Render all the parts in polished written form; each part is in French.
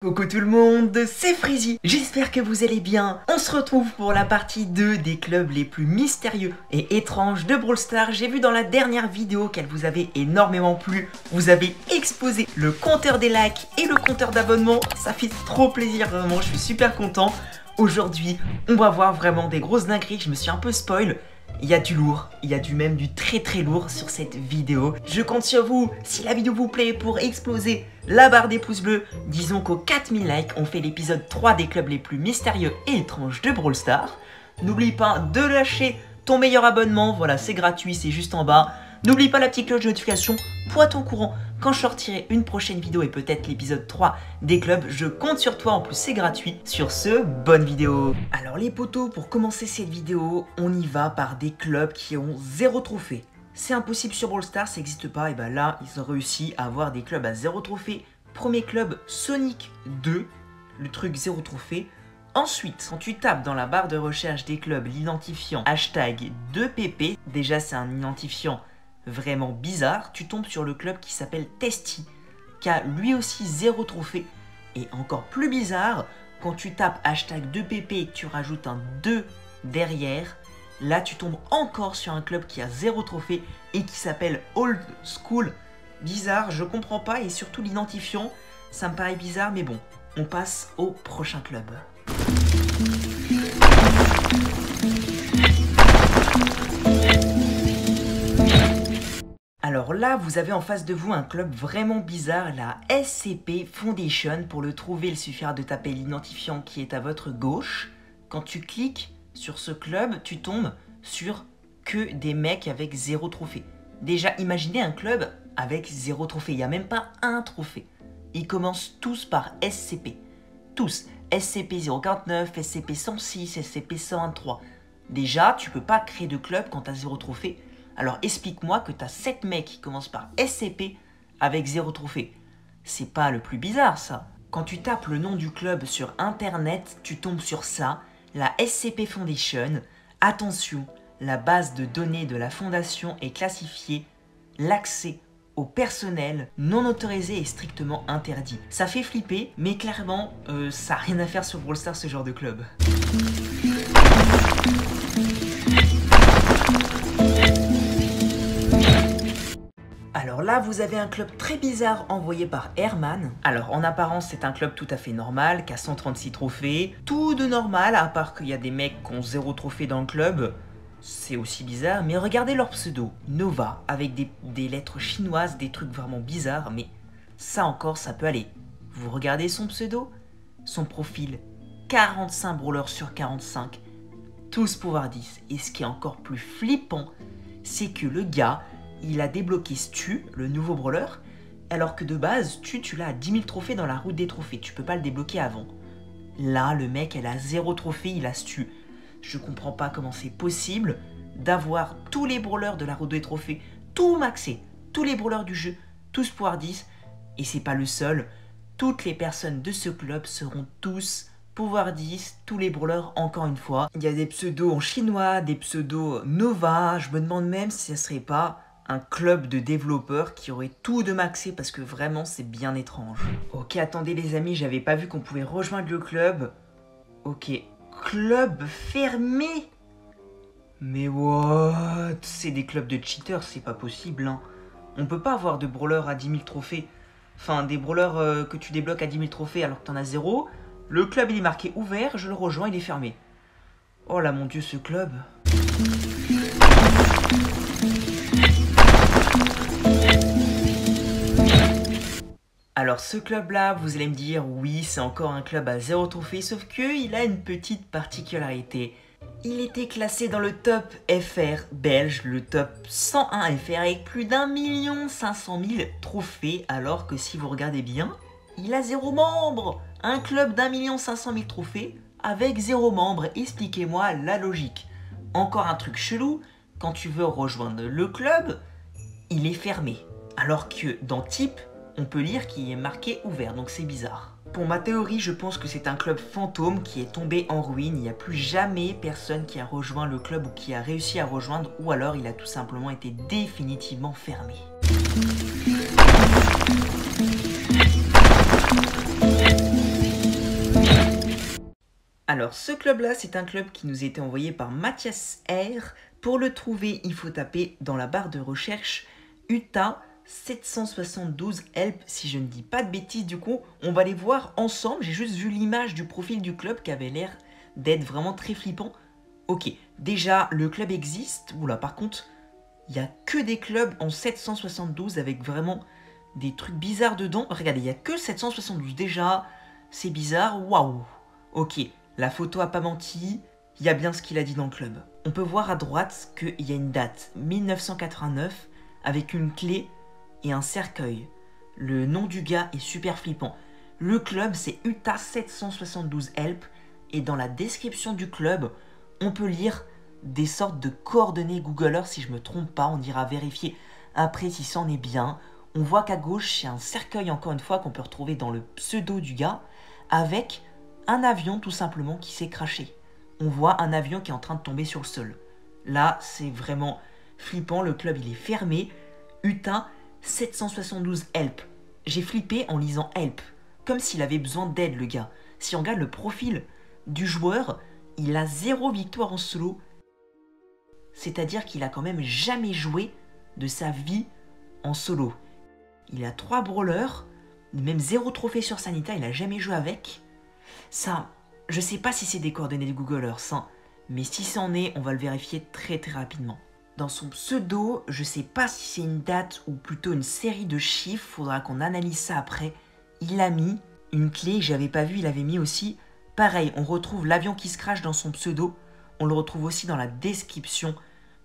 Coucou tout le monde, c'est Freezy, j'espère que vous allez bien. On se retrouve pour la partie 2 des clubs les plus mystérieux et étranges de Brawl Stars. J'ai vu dans la dernière vidéo qu'elle vous avait énormément plu. Vous avez explosé le compteur des likes et le compteur d'abonnements. Ça fait trop plaisir, vraiment, je suis super content. Aujourd'hui, on va voir vraiment des grosses dingueries, je me suis un peu spoil. Il y a du lourd, il y a même du très lourd sur cette vidéo. Je compte sur vous, si la vidéo vous plaît, pour exploser la barre des pouces bleus. Disons qu'aux 4000 likes, on fait l'épisode 3 des clubs les plus mystérieux et étranges de Brawl Stars. N'oublie pas de lâcher ton meilleur abonnement, voilà, c'est gratuit, c'est juste en bas. N'oublie pas la petite cloche de notification pour être au courant quand je sortirai une prochaine vidéo et peut-être l'épisode 3 des clubs. Je compte sur toi, en plus c'est gratuit. Sur ce, bonne vidéo. Alors les potos, pour commencer cette vidéo, on y va par des clubs qui ont 0 trophée. C'est impossible sur Brawl Stars, ça n'existe pas. Et bah là, ils ont réussi à avoir des clubs à 0 trophée. Premier club, Sonic 2, le truc 0 trophée. Ensuite, quand tu tapes dans la barre de recherche des clubs l'identifiant hashtag 2pp, déjà c'est un identifiant vraiment bizarre, tu tombes sur le club qui s'appelle Testy, qui a lui aussi 0 trophée. Et encore plus bizarre, quand tu tapes hashtag 2pp et que tu rajoutes un 2 derrière, là tu tombes encore sur un club qui a 0 trophée et qui s'appelle Old School. Bizarre, je comprends pas, et surtout l'identifiant, ça me paraît bizarre, mais bon, on passe au prochain club. Alors là, vous avez en face de vous un club vraiment bizarre, la SCP Foundation. Pour le trouver, il suffira de taper l'identifiant qui est à votre gauche. Quand tu cliques sur ce club, tu tombes sur que des mecs avec 0 trophée. Déjà, imaginez un club avec 0 trophée, il n'y a même pas un trophée. Ils commencent tous par SCP. Tous. SCP-049, SCP-106, SCP-123. Déjà, tu peux pas créer de club quand tu as 0 trophée. Alors explique-moi que tu as 7 mecs qui commencent par SCP avec 0 trophée. C'est pas le plus bizarre ça. Quand tu tapes le nom du club sur internet, tu tombes sur ça, la SCP Foundation. Attention, la base de données de la fondation est classifiée. L'accès au personnel non autorisé est strictement interdit. Ça fait flipper, mais clairement, ça n'a rien à faire sur Brawl Stars ce genre de club. Alors là, vous avez un club très bizarre envoyé par Herman. Alors en apparence, c'est un club tout à fait normal, qui a 136 trophées. Tout de normal, à part qu'il y a des mecs qui ont 0 trophée dans le club. C'est aussi bizarre, mais regardez leur pseudo, Nova, avec des lettres chinoises, des trucs vraiment bizarres, mais ça encore, ça peut aller. Vous regardez son pseudo, son profil, 45 brawlers sur 45, tous pouvoir 10. Et ce qui est encore plus flippant, c'est que le gars, il a débloqué Stu, le nouveau brawler, alors que de base, Stu, tu l'as à 10 000 trophées dans la route des trophées, tu peux pas le débloquer avant. Là, le mec, elle a 0 trophée, il a Stu. Je comprends pas comment c'est possible d'avoir tous les brawlers de la route des trophées, tout maxé, tous les brawlers du jeu, tous pouvoir 10, et c'est pas le seul. Toutes les personnes de ce club seront tous pouvoir 10, tous les brawlers encore une fois. Il y a des pseudos en chinois, des pseudos Nova, je me demande même si ça serait pas un club de développeurs qui aurait tout de maxé, parce que vraiment c'est bien étrange. Ok, attendez les amis, j'avais pas vu qu'on pouvait rejoindre le club. Ok, club fermé. Mais what? C'est des clubs de cheaters, c'est pas possible hein. On peut pas avoir de brawlers à 10 000 trophées. Enfin, des brawlers que tu débloques à 10 000 trophées alors que t'en as 0. Le club il est marqué ouvert, je le rejoins, il est fermé. Oh là mon dieu, ce club. Alors ce club là, vous allez me dire, oui c'est encore un club à 0 trophée, sauf qu'il a une petite particularité. Il était classé dans le top FR belge, le top 101 FR, avec plus d'1 500 000 trophées, alors que si vous regardez bien, il a 0 membre. Un club d'1 500 000 trophées avec 0 membre, expliquez-moi la logique. Encore un truc chelou, quand tu veux rejoindre le club, il est fermé, alors que dans type, on peut lire qu'il est marqué ouvert, donc c'est bizarre. Pour ma théorie, je pense que c'est un club fantôme qui est tombé en ruine. Il n'y a plus jamais personne qui a rejoint le club ou qui a réussi à rejoindre, ou alors il a tout simplement été définitivement fermé. Alors ce club-là, c'est un club qui nous a été envoyé par Mathias R. Pour le trouver, il faut taper dans la barre de recherche Utah 772 Help, si je ne dis pas de bêtises. Du coup, on va les voir ensemble. J'ai juste vu l'image du profil du club qui avait l'air d'être vraiment très flippant. Ok, déjà, le club existe. Oula, par contre, il n'y a que des clubs en 772 avec vraiment des trucs bizarres dedans. Regardez, il n'y a que 772. Déjà, c'est bizarre. Waouh. Ok, la photo a pas menti. Il y a bien ce qu'il a dit dans le club. On peut voir à droite qu'il y a une date, 1989, avec une clé et un cercueil. Le nom du gars est super flippant. Le club, c'est Utah 772 Help. Et dans la description du club, on peut lire des sortes de coordonnées Google Earth, si je me trompe pas. On ira vérifier après si c'en est bien. On voit qu'à gauche, il y a un cercueil, encore une fois, qu'on peut retrouver dans le pseudo du gars, avec un avion, tout simplement, qui s'est crashé. On voit un avion qui est en train de tomber sur le sol. Là, c'est vraiment flippant. Le club, il est fermé. Utah 772 Help. J'ai flippé en lisant Help. Comme s'il avait besoin d'aide, le gars. Si on regarde le profil du joueur, il a 0 victoire en solo. C'est-à-dire qu'il a quand même jamais joué de sa vie en solo. Il a 3 brawlers, même 0 trophée sur Sanita, il a jamais joué avec. Ça, je sais pas si c'est des coordonnées de Google Earth, hein, mais si c'en est, on va le vérifier très rapidement. Dans son pseudo, je sais pas si c'est une date ou plutôt une série de chiffres, faudra qu'on analyse ça après. Il a mis une clé que j'avais pas vue, il avait mis aussi, pareil, on retrouve l'avion qui se crache dans son pseudo, on le retrouve aussi dans la description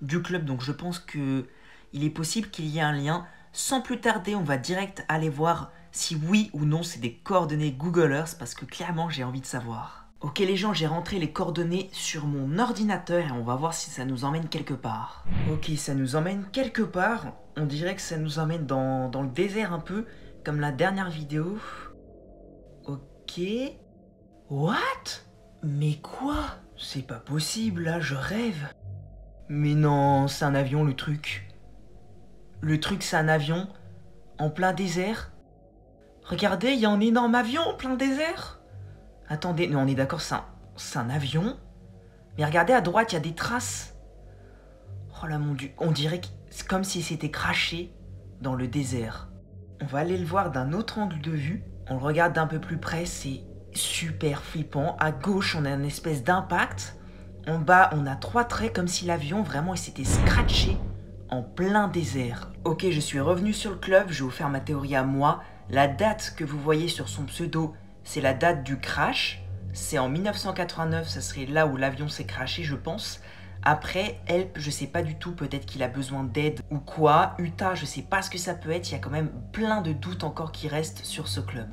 du club, donc je pense que il est possible qu'il y ait un lien. Sans plus tarder, on va direct aller voir si oui ou non c'est des coordonnées Google Earth, parce que clairement j'ai envie de savoir. Ok les gens, j'ai rentré les coordonnées sur mon ordinateur et on va voir si ça nous emmène quelque part. Ok, ça nous emmène quelque part. On dirait que ça nous emmène dans le désert un peu, comme la dernière vidéo. Ok. What? Mais quoi? C'est pas possible là, je rêve. Mais non, c'est un avion le truc. Le truc c'est un avion en plein désert. Regardez, il y a un énorme avion en plein désert. Attendez, non, on est d'accord, c'est un avion. Mais regardez, à droite, il y a des traces. Oh là, mon Dieu, on dirait que c'est comme si c'était craché dans le désert. On va aller le voir d'un autre angle de vue. On le regarde d'un peu plus près, c'est super flippant. À gauche, on a une espèce d'impact. En bas, on a 3 traits comme si l'avion, vraiment, il s'était scratché en plein désert. Ok, je suis revenu sur le club, je vais vous faire ma théorie à moi. La date que vous voyez sur son pseudo, c'est la date du crash. C'est en 1989, ça serait là où l'avion s'est crashé, je pense. Après, Help, je sais pas du tout, peut-être qu'il a besoin d'aide ou quoi. Utah, je sais pas ce que ça peut être, il y a quand même plein de doutes encore qui restent sur ce club.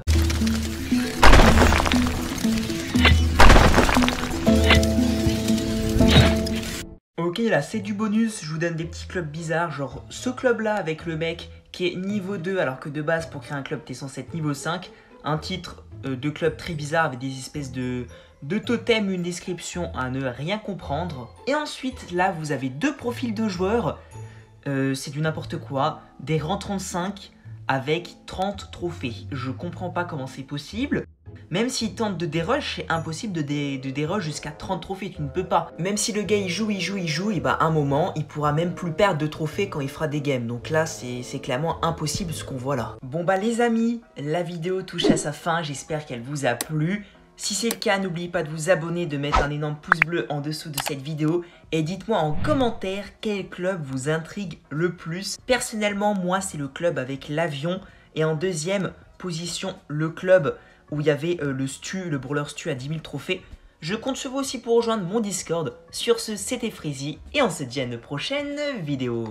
Ok, là c'est du bonus, je vous donne des petits clubs bizarres, genre ce club-là avec le mec qui est niveau 2 alors que de base pour créer un club t'es censé être niveau 5. Un titre de club très bizarre avec des espèces de totems, une description à ne rien comprendre. Et ensuite là vous avez 2 profils de joueurs, c'est du n'importe quoi, des rangs 35 avec 30 trophées. Je comprends pas comment c'est possible. Même s'il tente de dérush, c'est impossible de dérush jusqu'à 30 trophées, tu ne peux pas. Même si le gars il joue, et bah à un moment, il pourra même plus perdre de trophées quand il fera des games. Donc là, c'est clairement impossible ce qu'on voit là. Bon bah les amis, la vidéo touche à sa fin, j'espère qu'elle vous a plu. Si c'est le cas, n'oubliez pas de vous abonner, de mettre un énorme pouce bleu en dessous de cette vidéo. Et dites-moi en commentaire quel club vous intrigue le plus. Personnellement, moi c'est le club avec l'avion. Et en deuxième position, le club où il y avait le brawler Stu à 10 000 trophées. Je compte sur vous aussi pour rejoindre mon Discord. Sur ce, c'était Freezy et on se dit à une prochaine vidéo.